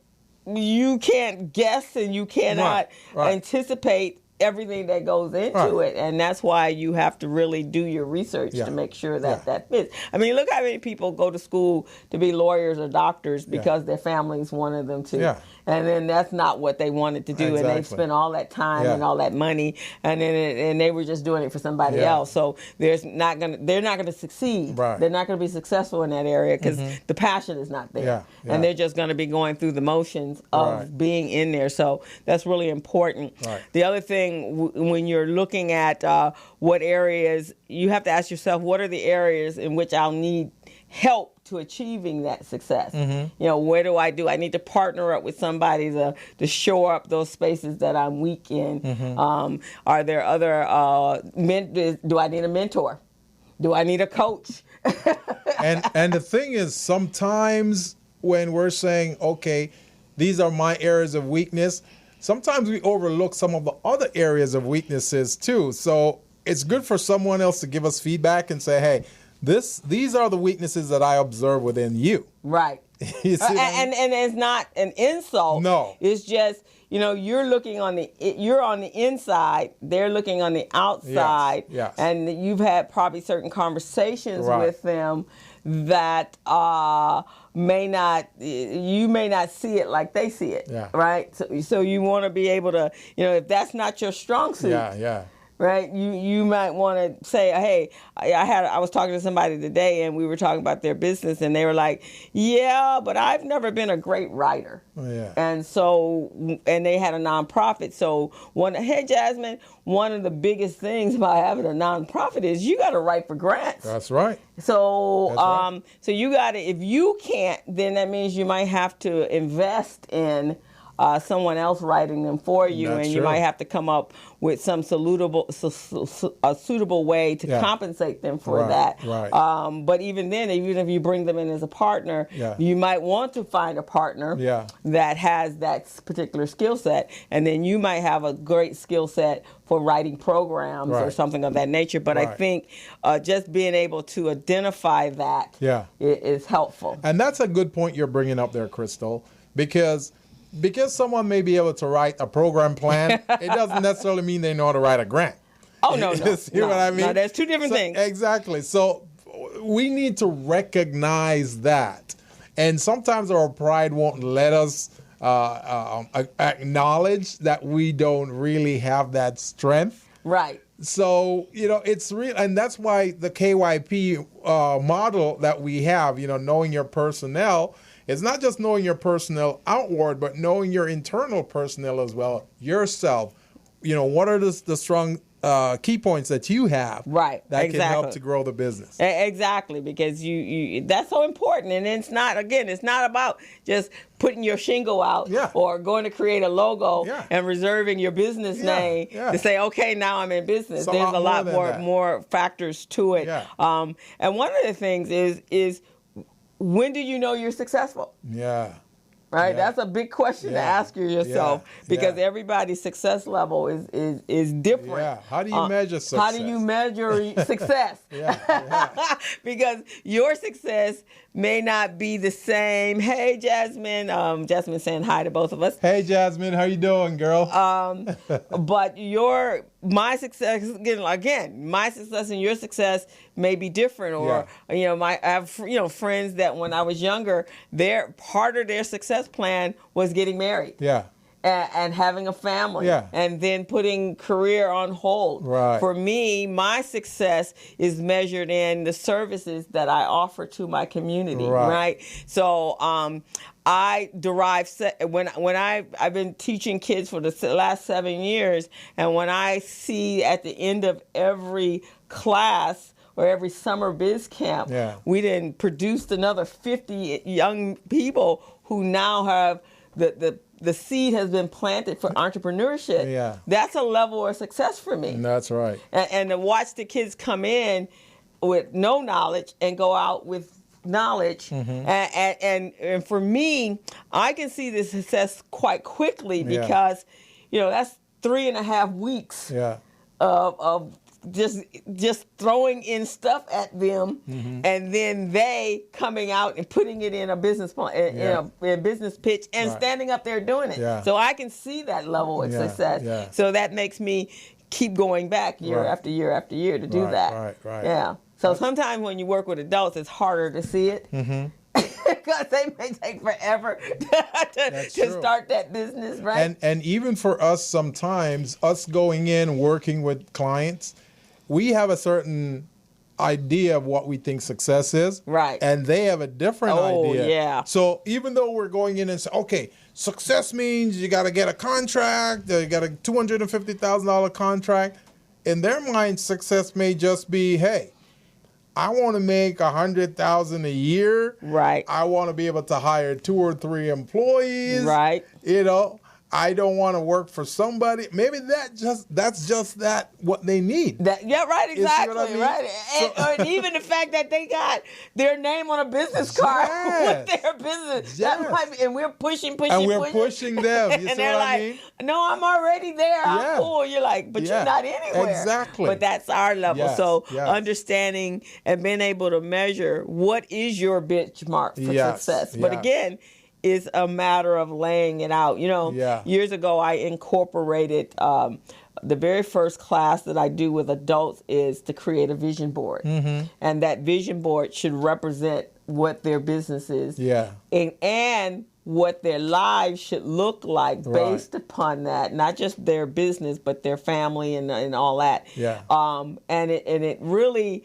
you can't guess and you cannot anticipate everything that goes into it, and that's why you have to really do your research to make sure that that fits. I mean, look how many people go to school to be lawyers or doctors because their families wanted them to, and then that's not what they wanted to do, and they spent all that time and all that money, and then and they were just doing it for somebody else. So they're not gonna succeed. Right. They're not gonna be successful in that area because the passion is not there, and they're just gonna be going through the motions of being in there. So that's really important. Right. The other thing, when you're looking at what areas, you have to ask yourself, what are the areas in which I'll need help to achieving that success? You know, where do I need to partner up with somebody to shore up those spaces that I'm weak in? Are there other, do I need a mentor? Do I need a coach? and the thing is, sometimes when we're saying, okay, these are my areas of weakness, sometimes we overlook some of the other areas of weaknesses too. So it's good for someone else to give us feedback and say, hey, these are the weaknesses that I observe within you. Right. You see and it's not an insult. No. It's just, you know, you're on the inside, they're looking on the outside. Yes. And you've had probably certain conversations with them that you may not see it like they see it, right? So you want to be able to, you know, if that's not your strong suit, right? You might want to say, hey, I was talking to somebody today, and we were talking about their business, and they were like, yeah, but I've never been a great writer. And so, and they had a nonprofit. So hey, Jasmine, one of the biggest things about having a nonprofit is you got to write for grants. That's right. So, so you got to, if you can't, then that means you might have to invest in someone else writing them for you, and you might have to come up with some suitable way to compensate them for that. Right. But even then, even if you bring them in as a partner, you might want to find a partner that has that particular skill set, and then you might have a great skill set for writing programs or something of that nature. But I think just being able to identify that is helpful. And that's a good point you're bringing up there, Crystal, because someone may be able to write a program plan, it doesn't necessarily mean they know how to write a grant. Oh, no. See what I mean? No, there's two different things. Exactly. So we need to recognize that. And sometimes our pride won't let us acknowledge that we don't really have that strength. Right. So, you know, it's real. And that's why the KYP model that we have, you know, knowing your personnel, It's not just knowing your personnel outward, but knowing your internal personnel as well, yourself. What are the strong key points that you have that can help to grow the business? Exactly, because you that's so important. And it's not about just putting your shingle out or going to create a logo and reserving your business name to say, okay, now I'm in business. There's a lot more factors to it. And one of the things is when do you know you're successful? Right? Yeah. That's a big question to ask yourself because everybody's success level is different. Yeah. How do you measure success? How do you measure success? Because your success may not be the same. Hey, Jasmine. Jasmine saying hi to both of us. Hey, Jasmine. How you doing, girl? But my success and your success may be different. Or I have friends that when I was younger, part of their success plan was getting married. And having a family, and then putting career on hold. Right. For me, my success is measured in the services that I offer to my community. Right. So I derive when I've been teaching kids for the last 7 years, and when I see at the end of every class or every summer biz camp, we then produced another 50 young people who now have the seed has been planted for entrepreneurship. That's a level of success for me. That's right. And to watch the kids come in with no knowledge and go out with knowledge. And for me, I can see the success quite quickly because, that's 3.5 weeks of just throwing in stuff at them, and then they coming out and putting it in a business plan, in a business pitch, and standing up there doing it. So I can see that level of success. So that makes me keep going back year after year after year to do that. Yeah. So sometimes when you work with adults, it's harder to see it. Because they may take forever to start that business, right? And even for us, sometimes us going in working with clients, we have a certain idea of what we think success is. Right. And they have a different idea. Yeah. So even though we're going in and say, okay, success means you got to get a contract, you got a $250,000 contract. In their mind, success may just be, hey, I want to make $100,000 a year. Right. I want to be able to hire 2 or 3 employees. Right. I don't want to work for somebody. Maybe that's just what they need. Right, exactly. I mean? Right. And even the fact that they got their name on a business card with their business. That might be, and we're pushing. And we're pushing them. You and see they're what like, I mean? no, I'm already there. I'm cool. You're like, but you're not anywhere. Exactly. But that's our level. So understanding and being able to measure what is your benchmark for success. But again, is a matter of laying it out. Years ago, I incorporated the very first class that I do with adults is to create a vision board. And that vision board should represent what their business is and what their lives should look like based upon that, not just their business, but their family and all that. And it really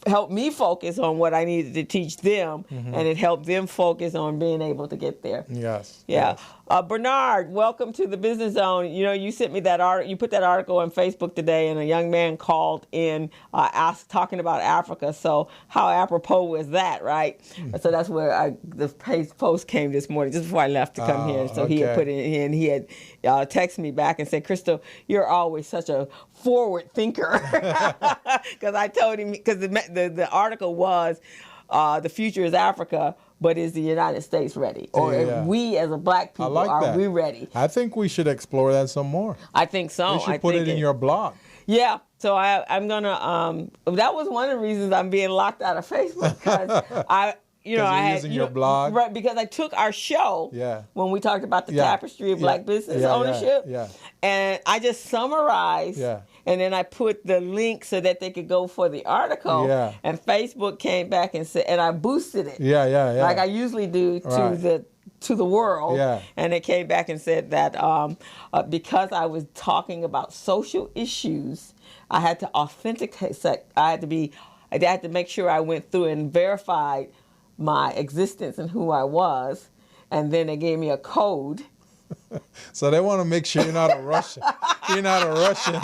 helped me focus on what I needed to teach them, and it helped them focus on being able to get there. Bernard, welcome to the Business Zone. You sent me that article. You put that article on Facebook today, and a young man called in, talking about Africa. So how apropos was that, right? So that's where the post came this morning, just before I left to come here. So he had put it in. He had texted me back and said, "Crystal, you're always such a forward thinker." Because I told him, because the article was, the future is Africa, but is the United States ready? Or if we as a black people, are we ready? I think we should explore that some more. I think so. You should put it in your blog. Yeah. So I'm going to, that was one of the reasons I'm being locked out of Facebook. Because I had using your blog, right? Because I took our show when we talked about the tapestry of black business ownership, and I just summarized, and then I put the link so that they could go for the article. And Facebook came back and said, and I boosted it, like I usually do to the world, and it came back and said that because I was talking about social issues, I had to authenticate. I had to make sure I went through and verified my existence and who I was. And then they gave me a code. So they want to make sure you're not a Russian. You're not a Russian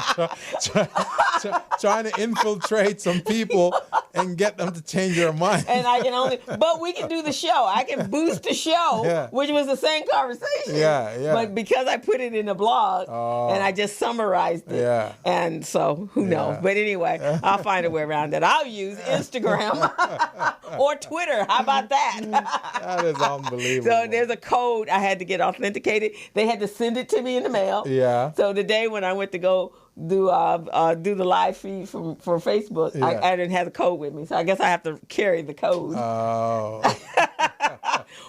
trying to infiltrate some people and get them to change their mind. And I can only, but we can do the show. I can boost the show, Yeah. which was the same conversation. Yeah. But because I put it in a blog and I just summarized it. Yeah. And so who knows? But anyway, I'll find a way around that. I'll use Instagram or Twitter. How about that? That is unbelievable. So there's a code I had to get authenticated. They had to send it to me in the mail. Yeah. So the day when I went to go do the live feed for Facebook, Yeah. I didn't have the code with me. So I guess I have to carry the code. Oh.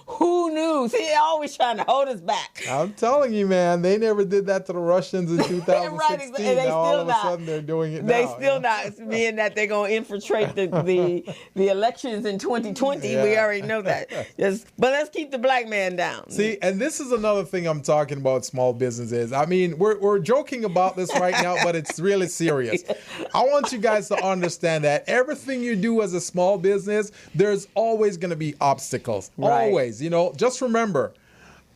Who knew? See, they're always trying to hold us back. I'm telling you, man, they never did that to the Russians in 2016. Right, and they now all still of a not. sudden they're doing it now. They still not, meaning that they're going to infiltrate the elections in 2020. We Yeah. already know that. But let's keep the black man down. See, and this is another thing I'm talking about small businesses. I mean, we're joking about this right now, but it's really serious. I want you guys to understand that everything you do as a small business, there's always going to be obstacles. Right. Always. You know, just remember,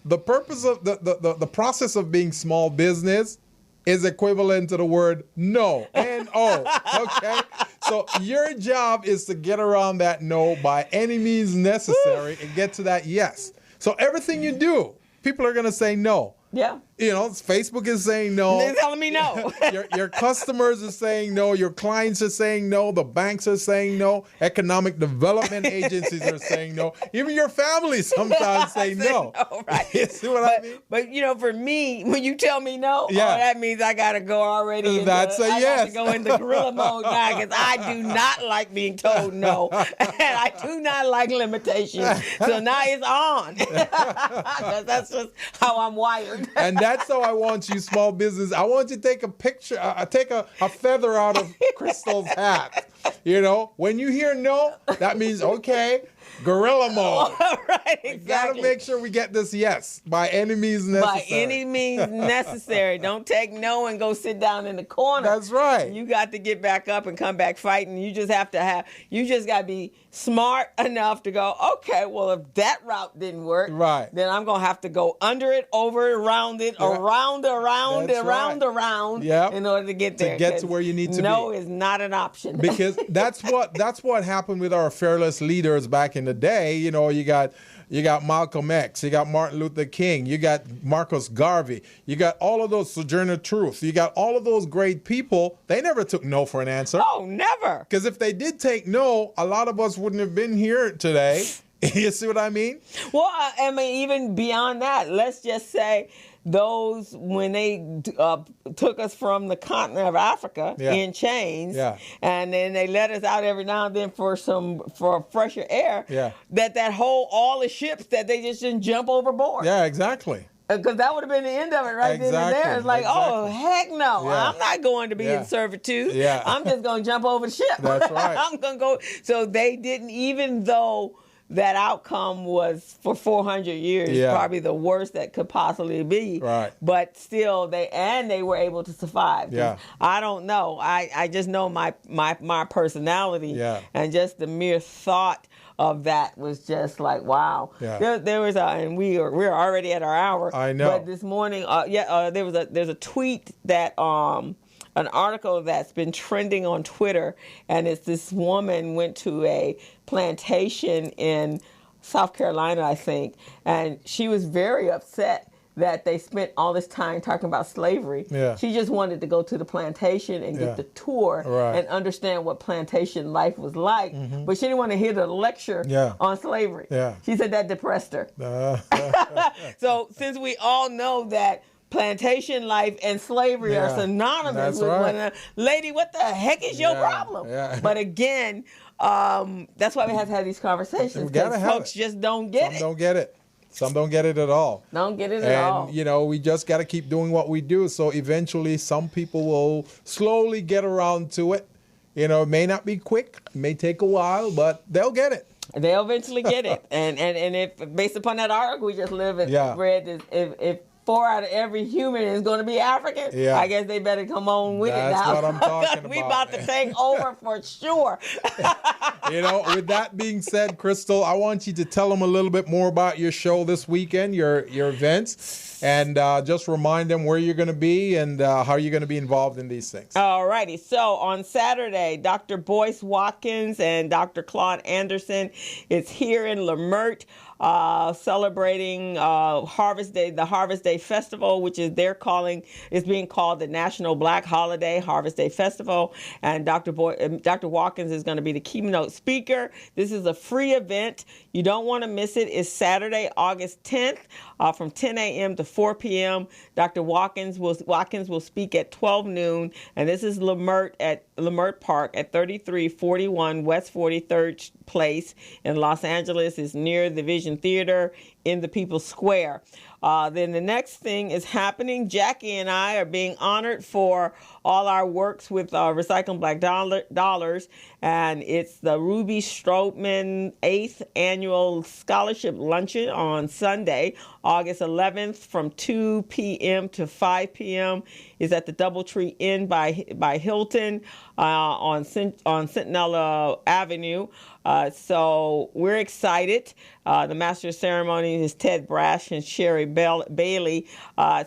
the purpose of the process of being small business is equivalent to the word no, N-O, okay? So your job is to get around that no by any means necessary and get to that yes. So everything you do, people are going to say no. Yeah. You know, Facebook is saying no. They're telling me no. Your customers are saying no. Your clients are saying no. The banks are saying no. Economic development agencies are saying no. Even your family sometimes say no. Right. You see what I mean? But you know, for me, when you tell me no, Yeah. that means I gotta go already. That's a I yes. got to go into gorilla mode now because I do not like being told no, and I do not like limitations. So now it's on. 'Cause that's just how I'm wired. And that's how I want you, small business. I want you to take a picture, take a feather out of Crystal's hat. You know, when you hear no, that means, okay, gorilla mode. Right, We exactly. got to make sure we get this yes by any means necessary. By any means necessary. Don't take no and go sit down in the corner. That's right. You got to get back up and come back fighting. You just got to be smart enough to go, okay, well, if that route didn't work, Right. then I'm going to have to go under it, over it, around it, Yeah. around, That's right. Yep. in order to get there. get to 'Cause where you need to no be. is not an option. Because that's what happened with our fearless leaders back in the day. You know, you got Malcolm X, you got Martin Luther King, you got Marcus Garvey, you got all of those Sojourner Truth, you got all of those great people. They never took no for an answer. Oh, never. Because if they did take no, a lot of us wouldn't have been here today. You see what I mean? Well, I mean, even beyond that, let's just say those, when they took us from the continent of Africa Yeah. in chains, Yeah. and then they let us out every now and then for fresher air, Yeah. all the ships that they just didn't jump overboard. Yeah, exactly. Because that would have been the end of it right then and Exactly, there. It's like, oh, exactly. heck no. Yeah. I'm not going to be Yeah. in servitude. Yeah. I'm just going to jump over the ship. That's right. I'm going to go. So they didn't, even though that outcome was for 400 years, Yeah. probably the worst that could possibly be. Right. But still, they were able to survive. 'Cause Yeah. I don't know. I just know my personality. Yeah. And just the mere thought of that was just like, wow. Yeah. There was and we're already at our hour. I know. But this morning, there's a tweet that an article that's been trending on Twitter, and it's this woman went to a plantation in South Carolina, I think, and she was very upset that they spent all this time talking about slavery. Yeah. She just wanted to go to the plantation and Yeah. get the tour Right. and understand what plantation life was like, but she didn't want to hear the lecture Yeah. on slavery. Yeah. She said that depressed her. So since we all know that plantation life and slavery are Yeah. synonymous That's with right. one another, lady, what the heck is your Yeah. problem? Yeah. But again, that's why we have to have these conversations, We gotta because have folks it. just don't get Some it. don't get it. Some don't get it at all. Don't get it at all. And, you know, we just got to keep doing what we do. So eventually some people will slowly get around to it. You know, it may not be quick, it may take a while, but they'll get it. They'll eventually get it. And if based upon that article we just Yeah. read, if 4 out of every human is going to be African. Yeah. I guess they better come on with it now. That's what I'm talking We about. about to take over for sure. With that being said, Crystal, I want you to tell them a little bit more about your show this weekend, your events, and just remind them where you're going to be and how you're going to be involved in these things. All righty. So on Saturday, Dr. Boyce Watkins and Dr. Claude Anderson is here in Lemert, celebrating Harvest Day, the Harvest Day Festival, which is being called the National Black Holiday Harvest Day Festival. And Dr. Watkins is going to be the keynote speaker. This is a free event. You don't want to miss it. It's Saturday, August 10th, from 10 a.m. to 4 p.m. Dr. Watkins will speak at 12 noon, and this is Lemert Park at 3341 West 43rd Place in Los Angeles. It's near the Vision Theater in the People's Square. Then the next thing is happening. Jackie and I are being honored for all our works with Recycling Black Dollars, and it's the Ruby Stroman 8th Annual Scholarship Luncheon on Sunday, August 11th from 2 p.m. to 5 p.m. is at the Doubletree Inn by Hilton on Centinela Avenue. So we're excited. The Master of Ceremonies is Ted Brash and Sherry Bailey.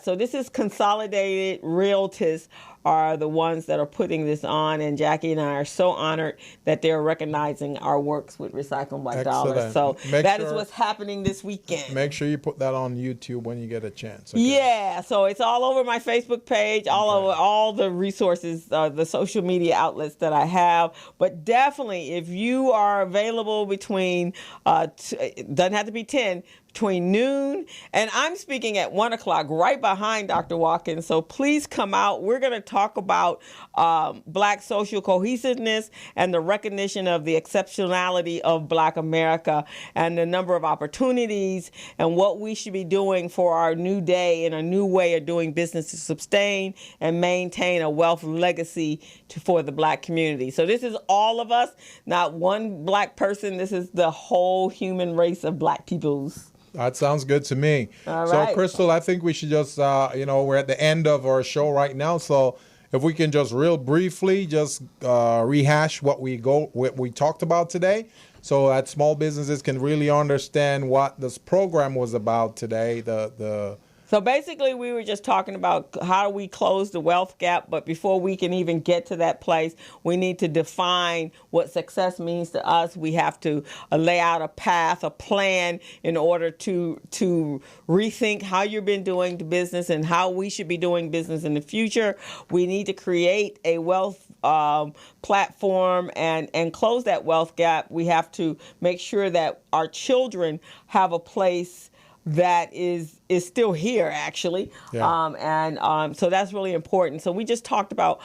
So this is Consolidated Realtors are the ones that are putting this on, and Jackie and I are so honored that they're recognizing our works with Recycling Black Dollars. So that is what's happening this weekend. Make sure you put that on YouTube when you get a chance. Okay? Yeah, so it's all over my Facebook page, all over all the resources, the social media outlets that I have. But definitely, if you are available between, doesn't have to be 10, between noon, and I'm speaking at 1 o'clock right behind Dr. Watkins. So please come out. We're going to talk about Black social cohesiveness and the recognition of the exceptionality of Black America and the number of opportunities and what we should be doing for our new day and a new way of doing business to sustain and maintain a wealth legacy for the Black community. So this is all of us, not one Black person. This is the whole human race of Black peoples. That sounds good to me. All so, right. Crystal, I think we should just, we're at the end of our show right now. So if we can just real briefly just rehash what we talked about today so that small businesses can really understand what this program was about today, So basically, we were just talking about how do we close the wealth gap, but before we can even get to that place, we need to define what success means to us. We have to lay out a path, a plan in order to rethink how you've been doing the business and how we should be doing business in the future. We need to create a wealth platform and close that wealth gap. We have to make sure that our children have a place that is still here, actually. Yeah. So that's really important. So we just talked about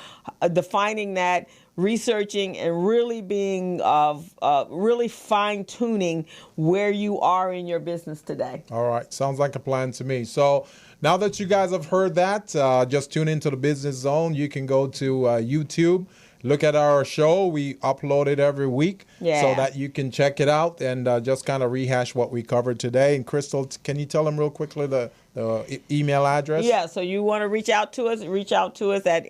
defining that, researching, and really being really fine-tuning where you are in your business today. All right. Sounds like a plan to me. So now that you guys have heard that, just tune into the Business Zone. You can go to YouTube. Look at our show. We upload it every week so that you can check it out and just kind of rehash what we covered today. And Crystal, can you tell them real quickly the email address? Yeah, so you want to reach out to us at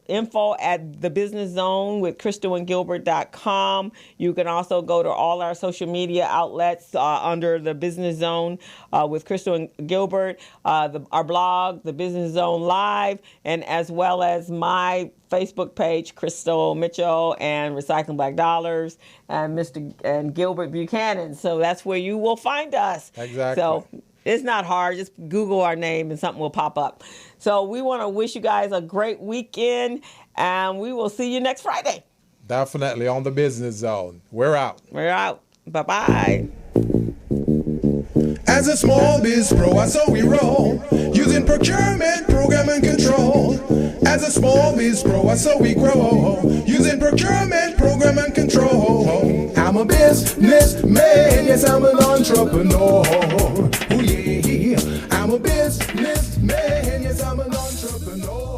info@thebusinesszone with CrystalandGilbert.com. You can also go to all our social media outlets under the Business Zone with Crystal and Gilbert, our blog, The Business Zone Live, and as well as my Facebook page, Crystal Mitchell and Recycling Black Dollars and Gilbert Buchanan. So that's where you will find us. Exactly. So it's not hard. Just Google our name and something will pop up. So we want to wish you guys a great weekend, and we will see you next Friday. Definitely on the Business Zone. We're out. We're out. Bye-bye. As a small biz pro, I saw we roll, using procurement, program, and control. As a small biz pro, I saw we grow, using procurement, program, and control. I'm a businessman, yes, I'm an entrepreneur. Ooh, yeah, I'm a businessman, yes, I'm an entrepreneur.